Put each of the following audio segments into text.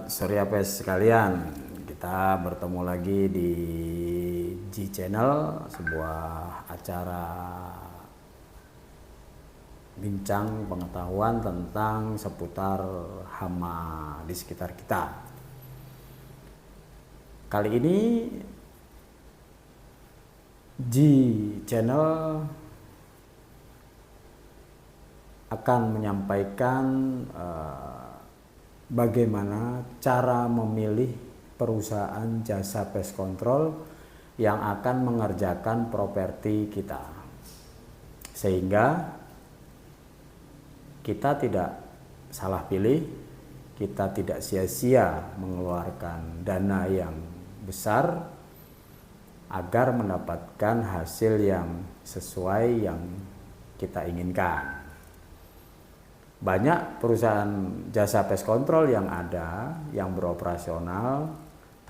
Surya Pes sekalian, kita bertemu lagi di G Channel, sebuah acara bincang pengetahuan tentang seputar hama di sekitar kita. Kali ini G Channel akan menyampaikan bagaimana cara memilih perusahaan jasa pest control yang akan mengerjakan properti kita, sehingga kita tidak salah pilih, kita tidak sia-sia mengeluarkan dana yang besar agar mendapatkan hasil yang sesuai yang kita inginkan. Banyak perusahaan jasa pest control yang ada, yang beroperasional,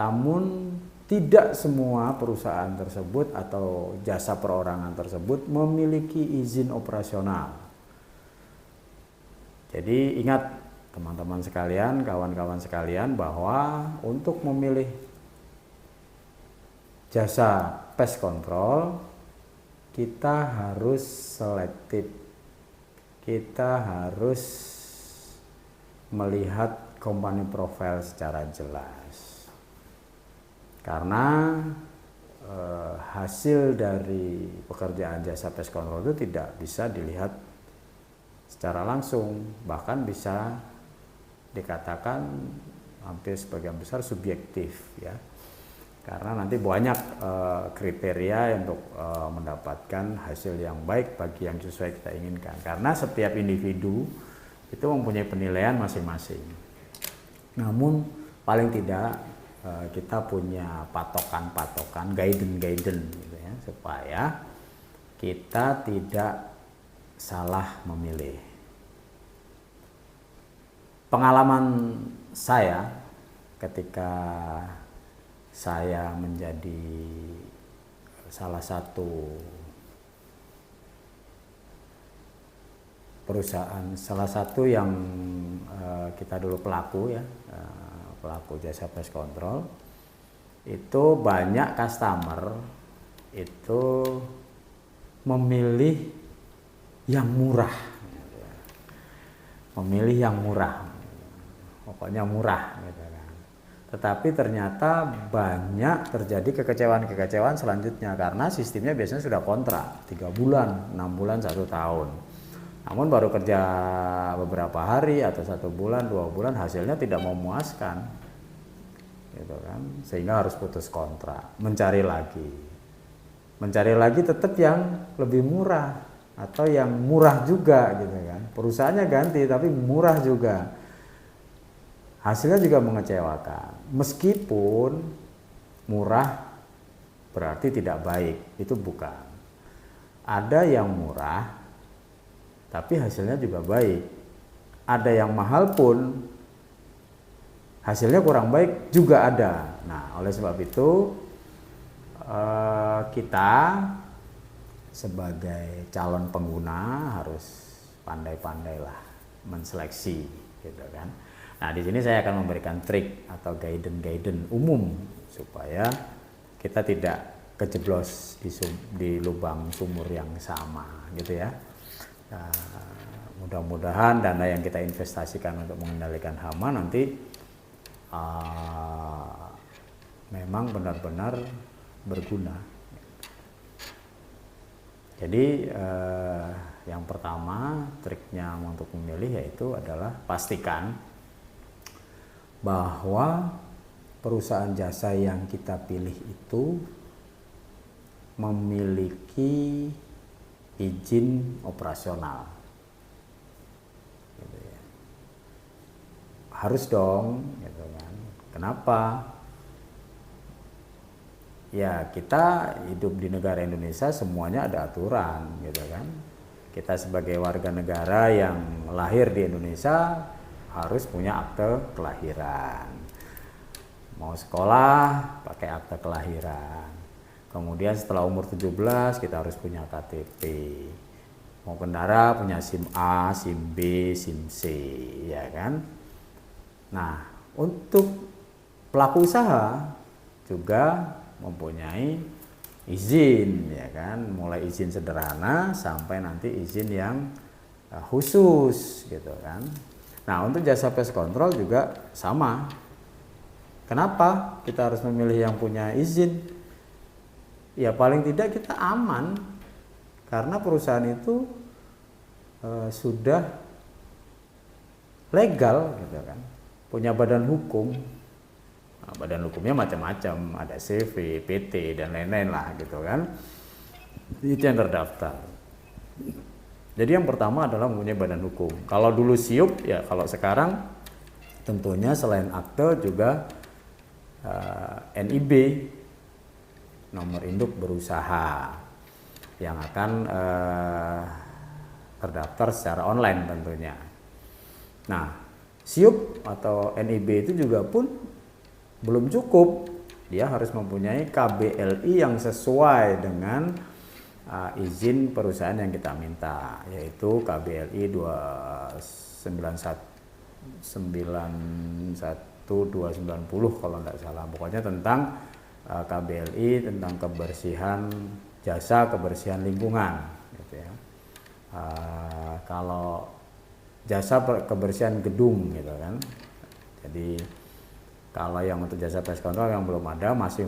namun tidak semua perusahaan tersebut atau jasa perorangan tersebut memiliki izin operasional. Jadi ingat teman-teman sekalian, kawan-kawan sekalian, bahwa untuk memilih jasa pest control kita harus selektif. Kita harus melihat company profile secara jelas, karena hasil dari pekerjaan jasa pest control itu tidak bisa dilihat secara langsung, bahkan bisa dikatakan hampir sebagian besar subjektif, ya, karena nanti banyak kriteria untuk mendapatkan hasil yang baik bagi yang sesuai kita inginkan, karena setiap individu itu mempunyai penilaian masing-masing. Namun paling tidak kita punya patokan-patokan, guidance gitu ya, supaya kita tidak salah memilih. Pengalaman saya ketika saya menjadi salah satu perusahaan, salah satu yang kita dulu pelaku, ya, pelaku jasa pest control, itu banyak customer itu memilih yang murah, pokoknya murah gitu kan. Tetapi ternyata banyak terjadi kekecewaan selanjutnya, karena sistemnya biasanya sudah kontrak 3 bulan, 6 bulan, 1 tahun. Namun baru kerja beberapa hari atau 1 bulan, 2 bulan hasilnya tidak memuaskan, gitu kan, sehingga harus putus kontrak, mencari lagi tetap yang lebih murah atau yang murah juga, gitu kan. Perusahaannya ganti tapi murah juga. Hasilnya juga mengecewakan. Meskipun murah berarti tidak baik, itu bukan. Ada yang murah tapi hasilnya juga baik. Ada yang mahal pun hasilnya kurang baik juga ada. Nah, oleh sebab itu kita sebagai calon pengguna harus pandai-pandailah menseleksi, gitu kan. Nah, di sini saya akan memberikan trik atau guidance umum supaya kita tidak kejeblos di lubang sumur yang sama, gitu ya. Mudah-mudahan dana yang kita investasikan untuk mengendalikan hama nanti memang benar-benar berguna. Jadi yang pertama triknya untuk memilih yaitu adalah pastikan bahwa perusahaan jasa yang kita pilih itu memiliki izin operasional, gitu ya. Harus dong, gitu kan. Kenapa? Ya, kita hidup di negara Indonesia, semuanya ada aturan, gitu kan. Kita sebagai warga negara yang lahir di Indonesia harus punya akte kelahiran. Mau sekolah pakai akte kelahiran. Kemudian setelah umur 17 kita harus punya KTP. Mau kendara punya SIM A, SIM B, SIM C, ya kan. Nah, Untuk pelaku usaha juga mempunyai izin, ya kan, mulai izin sederhana sampai nanti izin yang khusus gitu kan. Nah, untuk jasa pest control juga sama. Kenapa kita harus memilih yang punya izin? Ya paling tidak kita aman karena perusahaan itu sudah legal gitu kan, punya badan hukum. Nah, badan hukumnya macam-macam, ada CV, PT dan lain-lain lah gitu kan. Itu yang terdaftar. Jadi yang pertama adalah mempunyai badan hukum. Kalau dulu SIUP, ya kalau sekarang tentunya selain akte juga NIB, nomor induk berusaha, yang akan terdaftar secara online tentunya. Nah, SIUP atau NIB itu juga pun belum cukup, dia harus mempunyai KBLI yang sesuai dengan izin perusahaan yang kita minta, yaitu KBLI 290 kalau tidak salah, pokoknya tentang KBLI tentang kebersihan, jasa kebersihan lingkungan gitu ya. Kalau jasa kebersihan gedung gitu kan, jadi kalau yang untuk jasa pest control yang belum ada masih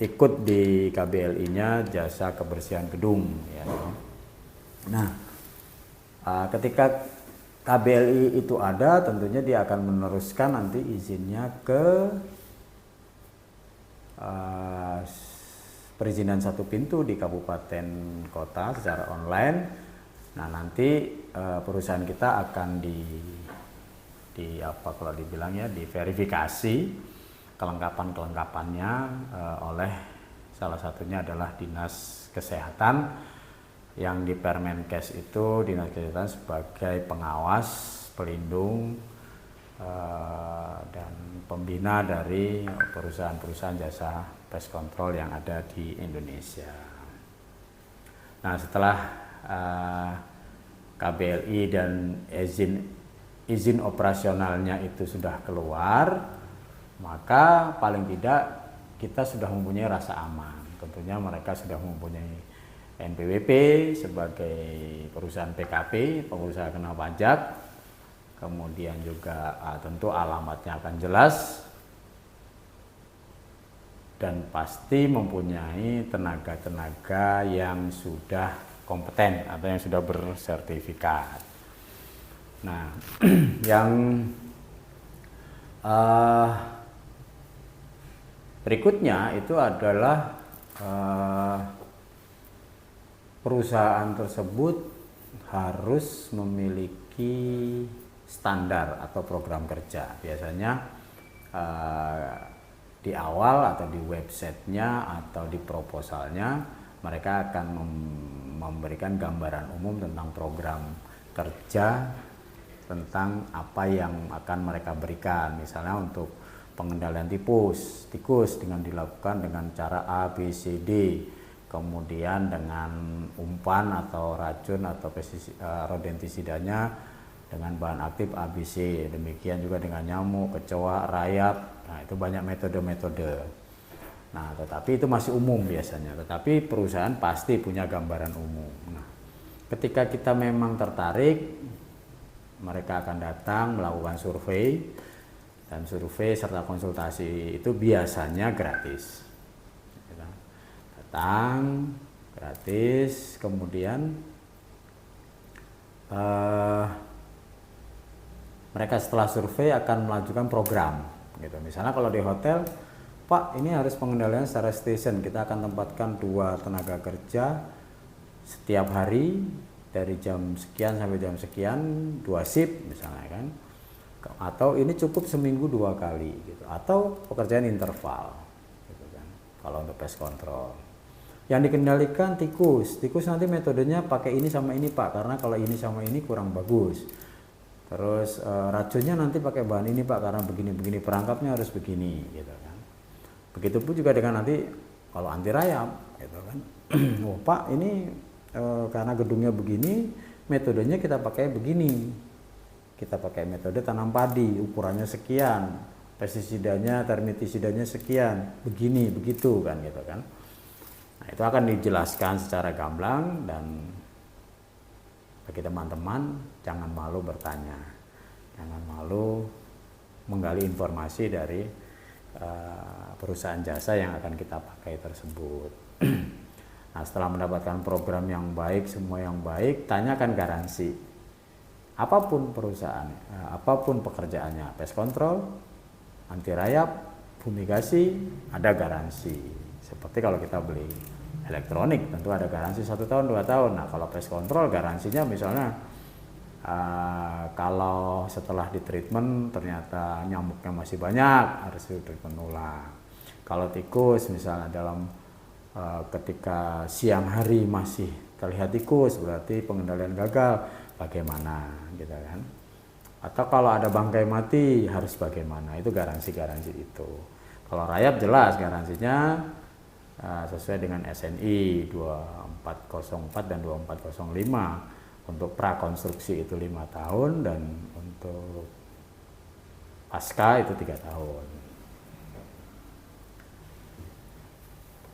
ikut di KBLI-nya jasa kebersihan gedung ya. Nah, ketika KBLI itu ada, tentunya dia akan meneruskan nanti izinnya ke perizinan satu pintu di kabupaten kota secara online. Nah, nanti perusahaan kita akan di apa kalau dibilangnya diverifikasi kelengkapannya oleh salah satunya adalah Dinas Kesehatan, yang di Permenkes itu Dinas Kesehatan sebagai pengawas, pelindung dan pembina dari perusahaan-perusahaan jasa pest control yang ada di Indonesia. Nah, setelah KBLI dan izin operasionalnya itu sudah keluar, maka paling tidak kita sudah mempunyai rasa aman. Tentunya mereka sudah mempunyai NPWP sebagai perusahaan PKP, pengusaha kena pajak, kemudian juga tentu alamatnya akan jelas, dan pasti mempunyai tenaga-tenaga yang sudah kompeten atau yang sudah bersertifikat. Nah, yang berikutnya itu adalah perusahaan tersebut harus memiliki standar atau program kerja. Biasanya di awal atau di websitenya atau di proposalnya mereka akan memberikan gambaran umum tentang program kerja, tentang apa yang akan mereka berikan. Misalnya untuk pengendalian tikus dengan dilakukan dengan cara A, B, C, D, kemudian dengan umpan atau racun atau rodentisidanya dengan bahan aktif A, B, C, demikian juga dengan nyamuk, kecoa, rayap. Nah, itu banyak metode-metode. Nah, tetapi itu masih umum biasanya, tetapi perusahaan pasti punya gambaran umum. Nah, ketika kita memang tertarik, mereka akan datang melakukan survei, dan survei serta konsultasi itu biasanya gratis. Datang gratis, kemudian mereka setelah survei akan melanjutkan program gitu. Misalnya kalau di hotel, Pak, ini harus pengendalian secara station, kita akan tempatkan 2 tenaga kerja setiap hari dari jam sekian sampai jam sekian, 2 shift misalnya kan, atau ini cukup seminggu 2 kali gitu, atau pekerjaan interval gitu kan. Kalau untuk pest control yang dikendalikan tikus nanti metodenya pakai ini sama ini Pak, karena kalau ini sama ini kurang bagus. Terus racunnya nanti pakai bahan ini Pak, karena begini perangkapnya harus begini gitu kan. Begitupun juga dengan nanti kalau anti rayap gitu kan. Oh Pak, ini karena gedungnya begini, metodenya kita pakai begini. Kita pakai metode tanam padi, ukurannya sekian, pestisidanya, termitisidanya sekian, begini, begitu kan gitu kan. Nah, itu akan dijelaskan secara gamblang dan bagi teman-teman jangan malu bertanya, jangan malu menggali informasi dari perusahaan jasa yang akan kita pakai tersebut. Nah, setelah mendapatkan program yang baik, semua yang baik, tanyakan garansi. Apapun perusahaan, apapun pekerjaannya, pest control, anti rayap, fumigasi, ada garansi. Seperti kalau kita beli elektronik, tentu ada garansi 1 tahun, 2 tahun. Nah, kalau pest control garansinya misalnya kalau setelah di treatment ternyata nyamuknya masih banyak, harus di treatment ulang. Kalau tikus misalnya ketika siang hari masih terlihat tikus, berarti pengendalian gagal, bagaimana gitu kan. Atau kalau ada bangkai mati harus bagaimana, itu garansi-garansi itu. Kalau rayap jelas garansinya sesuai dengan SNI 2404 dan 2405. Untuk prakonstruksi itu 5 tahun dan untuk pasca itu 3 tahun.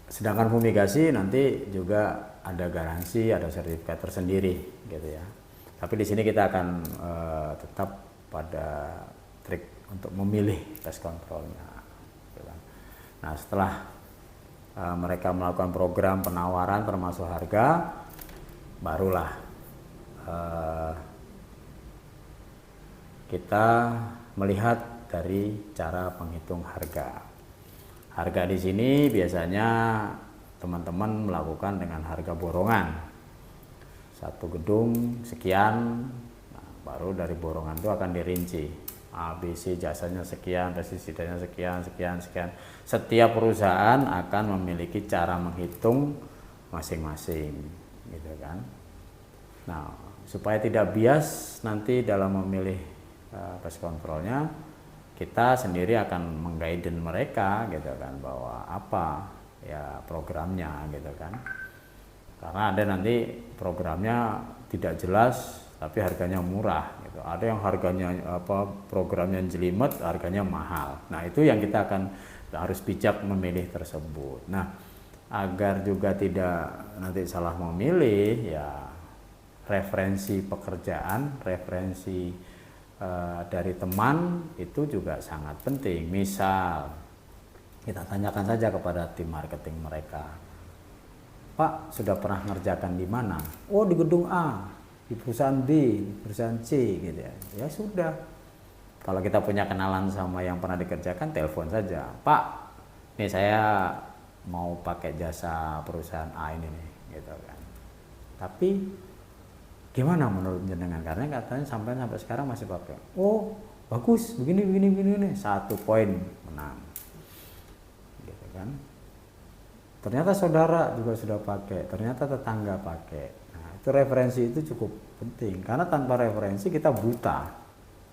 Sedangkan fumigasi nanti juga ada garansi, ada sertifikat tersendiri gitu ya. Tapi di sini kita akan tetap pada trik untuk memilih pest controlnya. Nah, setelah mereka melakukan program penawaran termasuk harga, barulah kita melihat dari cara penghitung harga. Harga di sini biasanya teman-teman melakukan dengan harga borongan. Satu gedung sekian, nah, baru dari borongan itu akan dirinci. A, B, C jasanya sekian, pestisidanya sekian, sekian, sekian. Setiap perusahaan akan memiliki cara menghitung masing-masing, gitu kan. Nah, supaya tidak bias nanti dalam memilih pest controlnya, kita sendiri akan mengguiden mereka gitu kan, bahwa apa ya programnya gitu kan. Karena ada nanti programnya tidak jelas tapi harganya murah gitu. Ada yang harganya programnya jelimet, harganya mahal. Nah, itu yang kita akan harus bijak memilih tersebut. Nah, agar juga tidak nanti salah memilih, ya referensi pekerjaan, referensi dari teman itu juga sangat penting. Misal kita tanyakan saja kepada tim marketing mereka, Pak, sudah pernah ngerjakan di mana? Oh, di gedung A, di perusahaan B, di perusahaan C gitu ya. Ya sudah. Kalau kita punya kenalan sama yang pernah dikerjakan, telepon saja. Pak, nih saya mau pakai jasa perusahaan A ini nih, gitu kan. Tapi gimana menurut jenengan? Karena katanya sampai sekarang masih pakai. Oh, bagus, begini nih. 1 poin menang. Gitu kan. Ternyata saudara juga sudah pakai, ternyata tetangga pakai. Nah, itu referensi itu cukup penting. Karena tanpa referensi kita buta.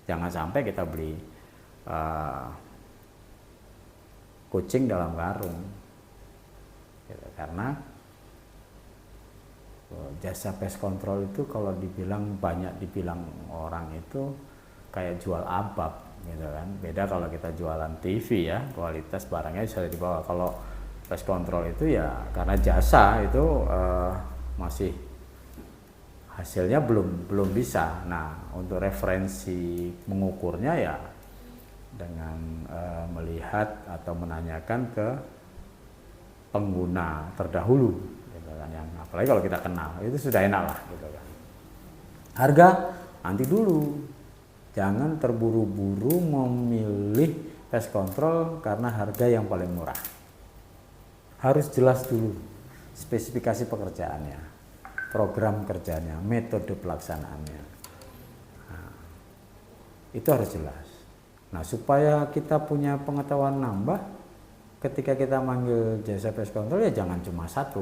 Jangan sampai kita beli kucing dalam karung. Gitu. Karena jasa pest control itu kalau banyak dibilang orang itu kayak jual abab gitu kan. Beda kalau kita jualan TV ya, kualitas barangnya bisa dibawa. Kalau pest control itu ya karena jasa itu masih hasilnya belum bisa. Nah, untuk referensi mengukurnya ya dengan melihat atau menanyakan ke pengguna terdahulu gitu kan, yang apalagi kalau kita kenal itu sudah enak lah gitu kan. Harga nanti dulu, jangan terburu-buru memilih pest control karena harga yang paling murah. Harus jelas dulu spesifikasi pekerjaannya, program kerjanya, metode pelaksanaannya. Nah, itu harus jelas. Nah, supaya kita punya pengetahuan nambah, ketika kita manggil jasa pest control ya jangan cuma 1,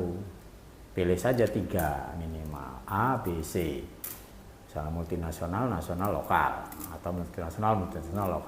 pilih saja 3 minimal, A, B, C. Misalnya multinasional, nasional, lokal, atau multinasional, lokal.